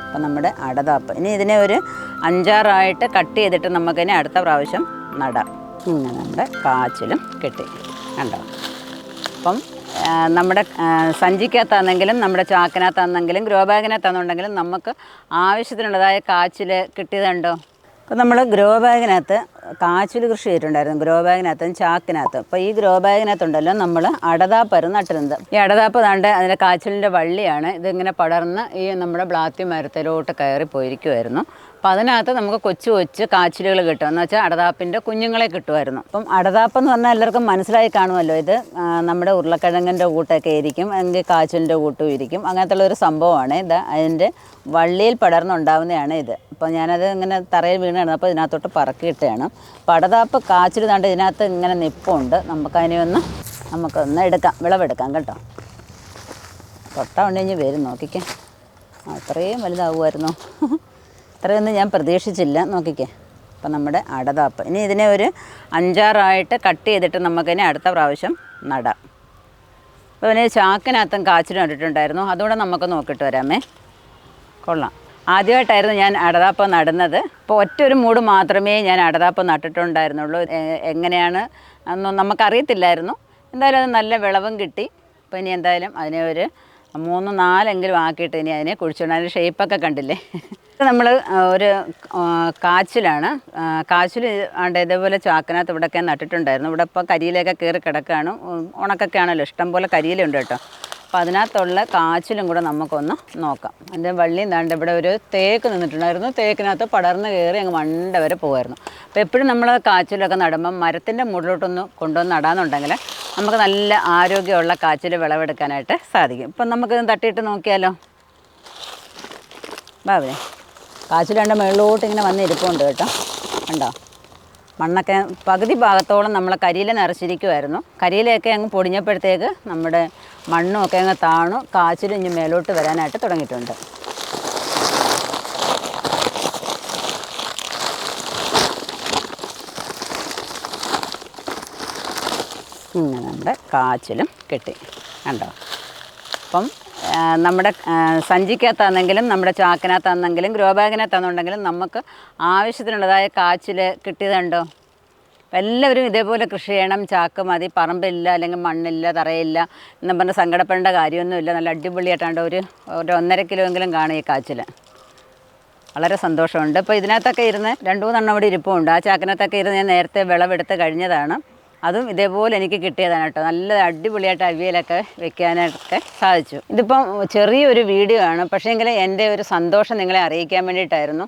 അപ്പം നമ്മുടെ അടതാപ്പ് ഇനി ഇതിനെ ഒരു 5-6 കട്ട് ചെയ്തിട്ട് നമുക്കിനി അടുത്ത പ്രാവശ്യം നടാം. ഇങ്ങനെ നമ്മുടെ കാച്ചിലും കെട്ടി കണ്ടോ. അപ്പം നമ്മുടെ സഞ്ചിക്കകത്താണെങ്കിലും നമ്മുടെ ചാക്കിനകത്താണെങ്കിലും ഗ്രോ ബാഗിനകത്താണെന്നുണ്ടെങ്കിലും നമുക്ക് ആവശ്യത്തിനുള്ളതായ കാച്ചിൽ കിട്ടിയതുണ്ടോ. അപ്പോൾ നമ്മൾ ഗ്രോ ബാഗിനകത്ത് കാച്ചിൽ കൃഷി ചെയ്തിട്ടുണ്ടായിരുന്നു, ഗ്രോ ബാഗിനകത്തും ചാക്കിനകത്തും. അപ്പോൾ ഈ ഗ്രോ ബാഗിനകത്തുണ്ടല്ലോ നമ്മൾ അടതാപ്പായിരുന്നു നട്ടിരുന്നത്. ഈ അടതാപ്പ് താണ്ട് അതിൻ്റെ കാച്ചിലിൻ്റെ വള്ളിയാണ്. ഇതിങ്ങനെ പടർന്ന് ഈ നമ്മുടെ ബ്ലാത്തി മരത്തിലോട്ട് കയറി പോയിരിക്കുമായിരുന്നു. അപ്പോൾ അതിനകത്ത് നമുക്ക് കൊച്ചു കൊച്ചു കാച്ചിലുകൾ കിട്ടും, എന്ന് വെച്ചാൽ അടതാപ്പിൻ്റെ കുഞ്ഞുങ്ങളെ കിട്ടുമായിരുന്നു. അപ്പം അടതാപ്പ് എന്ന് പറഞ്ഞാൽ എല്ലാവർക്കും മനസ്സിലായി കാണുമല്ലോ, ഇത് നമ്മുടെ ഉരുളക്കിഴങ്ങിൻ്റെ കൂട്ടൊക്കെ ഇരിക്കും, അല്ലെങ്കിൽ കാച്ചിലിൻ്റെ കൂട്ടും ഇരിക്കും, അങ്ങനത്തുള്ള ഒരു സംഭവമാണ് ഇത്. അതിൻ്റെ വള്ളിയിൽ പടർന്നുണ്ടാവുന്നതാണ് ഇത്. അപ്പോൾ ഞാനത് ഇങ്ങനെ തറയിൽ വീണാണ്, അപ്പോൾ ഇതിനകത്തോട്ട് പറക്കിയിട്ടാണ്. അപ്പോൾ അടതാപ്പ് കാച്ചിൽ താണ്ട് ഇതിനകത്ത് ഇങ്ങനെ നിപ്പുണ്ട്. നമുക്കൊന്ന് എടുക്കാം, വിളവെടുക്കാം കേട്ടോ. തൊട്ടാ ഉണ്ടെങ്കിൽ വരും, നോക്കിക്കേ. അത്രയും വലുതാവുമായിരുന്നു. ഇത്രയൊന്നും ഞാൻ പ്രതീക്ഷിച്ചില്ല, നോക്കിക്കേ. അപ്പം നമ്മുടെ അടതാപ്പ് ഇനി ഇതിനെ ഒരു 5-6 കട്ട് ചെയ്തിട്ട് നമുക്കിനി അടുത്ത പ്രാവശ്യം നടാം. അപ്പോൾ പിന്നെ ചാക്കിനകത്തും കാച്ചിലും ഇട്ടിട്ടുണ്ടായിരുന്നു, അതുകൂടെ നമുക്ക് നോക്കിയിട്ട് വരാമേ. കൊള്ളാം. ആദ്യമായിട്ടായിരുന്നു ഞാൻ അടതാപ്പ് നടുന്നത്. അപ്പോൾ ഒറ്റൊരു മൂട് മാത്രമേ ഞാൻ അടതാപ്പ് നട്ടിട്ടുണ്ടായിരുന്നുള്ളൂ. എങ്ങനെയാണ് അതൊന്നും നമുക്കറിയത്തില്ലായിരുന്നു. എന്തായാലും അത് നല്ല വിളവും കിട്ടി. അപ്പോൾ ഇനി എന്തായാലും അതിനെ ഒരു 3-4 ആക്കിയിട്ട് ഇനി അതിനെ കുഴിച്ചിടണം. അതിൻ്റെ ഷേപ്പൊക്കെ കണ്ടില്ലേ. നമ്മൾ ഒരു കാച്ചിലാണ്. കാച്ചിൽ ഇതേപോലെ ചാക്കിനകത്ത് ഇവിടെയൊക്കെ നട്ടിട്ടുണ്ടായിരുന്നു. ഇവിടെ ഇപ്പോൾ കരിയിലൊക്കെ കയറി കിടക്കുകയാണ്. ഉണക്കൊക്കെ ആണല്ലോ, ഇഷ്ടം പോലെ കരിയിലുണ്ട് കേട്ടോ. അപ്പോൾ അതിനകത്തുള്ള കാച്ചിലും കൂടെ നമുക്കൊന്ന് നോക്കാം. അതിൻ്റെ വള്ളിയും താണ്ട് ഇവിടെ ഒരു തേക്ക് നിന്നിട്ടുണ്ടായിരുന്നു. തേക്കിനകത്ത് പടർന്ന് കയറി അങ്ങ് മണ്ട വരെ പോകുമായിരുന്നു. അപ്പോൾ എപ്പോഴും നമ്മൾ കാച്ചിലൊക്കെ നടുമ്പം മരത്തിൻ്റെ മുകളിലോട്ടൊന്ന് കൊണ്ടുവന്ന് നടാന്നുണ്ടെങ്കിൽ നമുക്ക് നല്ല ആരോഗ്യമുള്ള കാച്ചിൽ വിളവെടുക്കാനായിട്ട് സാധിക്കും. ഇപ്പം നമുക്കിത് തട്ടിയിട്ട് നോക്കിയാലോ. ബാബേ, കാച്ചിലാണ്ട് മുകളിലോട്ട് ഇങ്ങനെ വന്ന് ഇരിപ്പുണ്ട് കേട്ടോ. കണ്ടോ, മണ്ണൊക്കെ പകുതി ഭാഗത്തോളം നമ്മൾ കരിയില നിറച്ചിരിക്കുമായിരുന്നു. കരിയിലയൊക്കെ അങ്ങ് പൊടിഞ്ഞപ്പോഴത്തേക്ക് നമ്മുടെ മണ്ണും ഒക്കെ അങ്ങ് താണു, കാച്ചിൽ ഇനി മേലോട്ട് വരാനായിട്ട് തുടങ്ങിയിട്ടുണ്ട്. ഇങ്ങനെ നമ്മുടെ കാച്ചിലും കെട്ടി കണ്ടോ. അപ്പം നമ്മുടെ സഞ്ചിക്കകത്താണെങ്കിലും നമ്മുടെ ചാക്കിനകത്താണെങ്കിലും ഗ്രോ ബാഗിനകത്താണെന്നുണ്ടെങ്കിലും നമുക്ക് ആവശ്യത്തിനുള്ളതായ കാച്ചിൽ കിട്ടിയതുണ്ടോ. എല്ലാവരും ഇതേപോലെ കൃഷി ചെയ്യണം. ചാക്ക് മതി, പറമ്പില്ല, അല്ലെങ്കിൽ മണ്ണില്ല, തറയില്ല എന്നും പറഞ്ഞ് സങ്കടപ്പെടേണ്ട കാര്യമൊന്നുമില്ല. നല്ല അടിപൊളിയായിട്ടാണ്ട് ഒരു 1.5 കിലോയെങ്കിലും കാണും ഈ കാച്ചിൽ. വളരെ സന്തോഷമുണ്ട്. ഇപ്പോൾ ഇതിനകത്തൊക്കെ ഇരുന്ന് 2-3 അവിടെ ഇരിപ്പുണ്ട്. ആ ചാക്കിനകത്തൊക്കെ ഇരുന്ന് ഞാൻ നേരത്തെ വിളവെടുത്ത് കഴിഞ്ഞതാണ്. അതും ഇതേപോലെ എനിക്ക് കിട്ടിയതാണ് കേട്ടോ. നല്ല അടിപൊളിയായിട്ട് അവിയലൊക്കെ വെക്കാനായിട്ടൊക്കെ സാധിച്ചു. ഇതിപ്പം ചെറിയൊരു വീഡിയോ ആണ്, പക്ഷേങ്കിൽ എൻ്റെ ഒരു സന്തോഷം നിങ്ങളെ അറിയിക്കാൻ വേണ്ടിയിട്ടായിരുന്നു.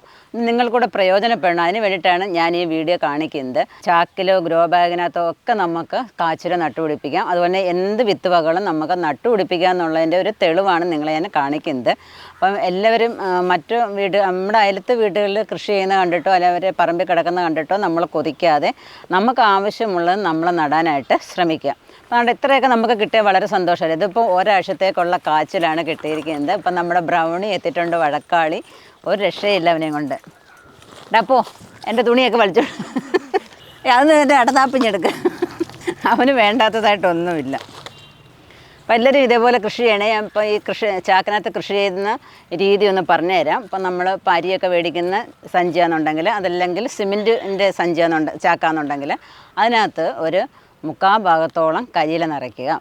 നിങ്ങൾക്കൂടെ പ്രയോജനപ്പെടണം, അതിന് വേണ്ടിയിട്ടാണ് ഞാൻ ഈ വീഡിയോ കാണിക്കുന്നത്. ചാക്കിലോ ഗ്രോ ബാഗിനകത്തോ ഒക്കെ നമുക്ക് കാച്ചിൽ നട്ടുപിടിപ്പിക്കാം. അതുപോലെ എന്ത് വിത്ത് വകകളും നമുക്ക് നട്ടുപിടിപ്പിക്കാം എന്നുള്ളതിൻ്റെ ഒരു തെളിവാണ് നിങ്ങളെ ഞാൻ കാണിക്കുന്നത്. അപ്പം എല്ലാവരും മറ്റു നമ്മുടെ അയലത്തെ വീടുകളിൽ കൃഷി ചെയ്യുന്ന കണ്ടിട്ടോ അല്ലെങ്കിൽ അവർ പറമ്പിൽ കിടക്കുന്ന കണ്ടിട്ടോ നമ്മൾ കൊതിക്കാതെ നമുക്ക് ആവശ്യമുള്ളത് നമ്മൾ നടാനായിട്ട് ശ്രമിക്കുക. അപ്പോൾ അതുകൊണ്ട് ഇത്രയൊക്കെ നമുക്ക് കിട്ടിയ വളരെ സന്തോഷമല്ലേ. ഇതിപ്പോൾ ഒരാഴ്ചത്തേക്കുള്ള കാച്ചിലാണ് കിട്ടിയിരിക്കുന്നത്. ഇപ്പം നമ്മുടെ ബ്രൗണി എത്തിയിട്ടുണ്ട്, വഴക്കാളി. ഒരു രക്ഷയില്ല അവനെയും കൊണ്ട്. ഡപ്പോ എൻ്റെ തുണിയൊക്കെ വലിച്ചോ. അതൊന്നും എൻ്റെ അടതാപ്പിഞ്ഞെടുക്കുക. അവന് വേണ്ടാത്തതായിട്ടൊന്നുമില്ല. അപ്പോൾ എല്ലാവരും ഇതേപോലെ കൃഷി ചെയ്യണേ. അപ്പോൾ ഈ ചാക്കിനകത്ത് കൃഷി ചെയ്യുന്ന രീതി ഒന്ന് പറഞ്ഞു തരാം. അപ്പം നമ്മൾ അരിയൊക്കെ മേടിക്കുന്ന സഞ്ചിയാണെന്നുണ്ടെങ്കിൽ, അതല്ലെങ്കിൽ സിമെൻറ്റിൻ്റെ ചാക്കാണെന്നുണ്ടെങ്കിൽ അതിനകത്ത് ഒരു 3/4 ഭാഗത്തോളം കരിയില നിറയ്ക്കുക.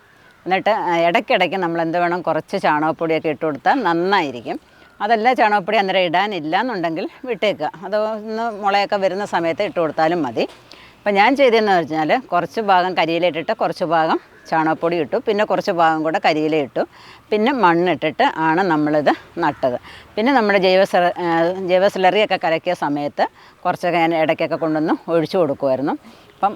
എന്നിട്ട് ഇടയ്ക്കിടയ്ക്ക് നമ്മൾ എന്ത് വേണം, കുറച്ച് ചാണകപ്പൊടിയൊക്കെ ഇട്ട് കൊടുത്താൽ നന്നായിരിക്കും. അതല്ല ചാണകപ്പൊടി അന്നേരം ഇടാനില്ല എന്നുണ്ടെങ്കിൽ വിട്ടേക്കുക. അത് ഒന്ന് മുളയൊക്കെ വരുന്ന സമയത്ത് ഇട്ട് കൊടുത്താലും മതി. അപ്പം ഞാൻ ചെയ്തതെന്ന് പറഞ്ഞാൽ കുറച്ച് ഭാഗം കരിയില ഇട്ടിട്ട് കുറച്ച് ഭാഗം ചാണകപ്പൊടി ഇട്ടു, പിന്നെ കുറച്ച് ഭാഗം കൂടെ കരിയില ഇട്ടു, പിന്നെ മണ്ണിട്ടിട്ട് ആണ് നമ്മളിത് നട്ടത്. പിന്നെ നമ്മുടെ ജൈവ സ്ലറിയൊക്കെ കലക്കിയ സമയത്ത് കുറച്ചൊക്കെ ഞാൻ ഇടയ്ക്കൊക്കെ കൊണ്ടുവന്ന് ഒഴിച്ചു കൊടുക്കുമായിരുന്നു. അപ്പം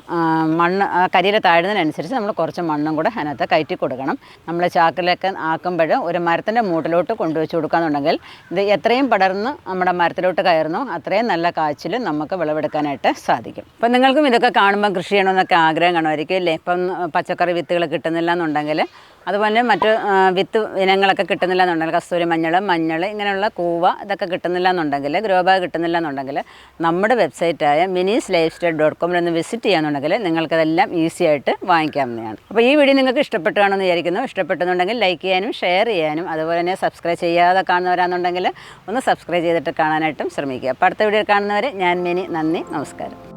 മണ്ണ് കരിയില താഴുന്നതിനനുസരിച്ച് നമ്മൾ കുറച്ച് മണ്ണും കൂടെ അതിനകത്ത് കയറ്റി കൊടുക്കണം. നമ്മൾ ചാക്കിലൊക്കെ ആക്കുമ്പോൾ ഒരു മരത്തിൻ്റെ മൂട്ടിലോട്ട് കൊണ്ടുവച്ച് കൊടുക്കുകയെന്നുണ്ടെങ്കിൽ ഇത് എത്രയും പടർന്ന് നമ്മുടെ മരത്തിലോട്ട് കയറുന്നു അത്രയും നല്ല കാച്ചിൽ നമുക്ക് വിളവെടുക്കാനായിട്ട് സാധിക്കും. അപ്പം നിങ്ങൾക്കും ഇതൊക്കെ കാണുമ്പോൾ കൃഷി ചെയ്യണമെന്നൊക്കെ ആഗ്രഹം കാണുമായിരിക്കും അല്ലേ. ഇപ്പം പച്ചക്കറി വിത്തുകൾ വിത്തുകൾ കിട്ടുന്നില്ല എന്നുണ്ടെങ്കിൽ, അതുപോലെ മറ്റ് വിത്ത് ഇനങ്ങളൊക്കെ കിട്ടുന്നില്ല എന്നുണ്ടെങ്കിൽ, കസ്തൂരി മഞ്ഞൾ ഇങ്ങനെയുള്ള കൂവ ഇതൊക്കെ കിട്ടുന്നില്ല എന്നുണ്ടെങ്കിൽ, ഗ്രോ ബാഗ് കിട്ടുന്നില്ല എന്നുണ്ടെങ്കിൽ, നമ്മുടെ വെബ്സൈറ്റായ minis-lifestyle.com ഒന്ന് വിസിറ്റ് ചെയ്യാന്നുണ്ടെങ്കിൽ നിങ്ങൾക്കതെല്ലാം ഈസി ആയിട്ട് വാങ്ങിക്കാവുന്നതാണ്. അപ്പോൾ ഈ വീഡിയോ നിങ്ങൾക്ക് ഇഷ്ടപ്പെട്ടു കാണുമെന്ന് വിചാരിക്കുന്നു. ഇഷ്ടപ്പെട്ടെന്നുണ്ടെങ്കിൽ ലൈക്ക് ചെയ്യാനും ഷെയർ ചെയ്യാനും, അതുപോലെ തന്നെ സബ്സ്ക്രൈബ് ചെയ്യാതെ കാണുന്നവരാണെന്നുണ്ടെങ്കിൽ ഒന്ന് സബ്സ്ക്രൈബ് ചെയ്തിട്ട് കാണാനായിട്ടും ശ്രമിക്കുക. അപ്പോൾ അടുത്ത വീഡിയോ കാണുന്നവരെ ഞാൻ മിനി. നന്ദി, നമസ്കാരം.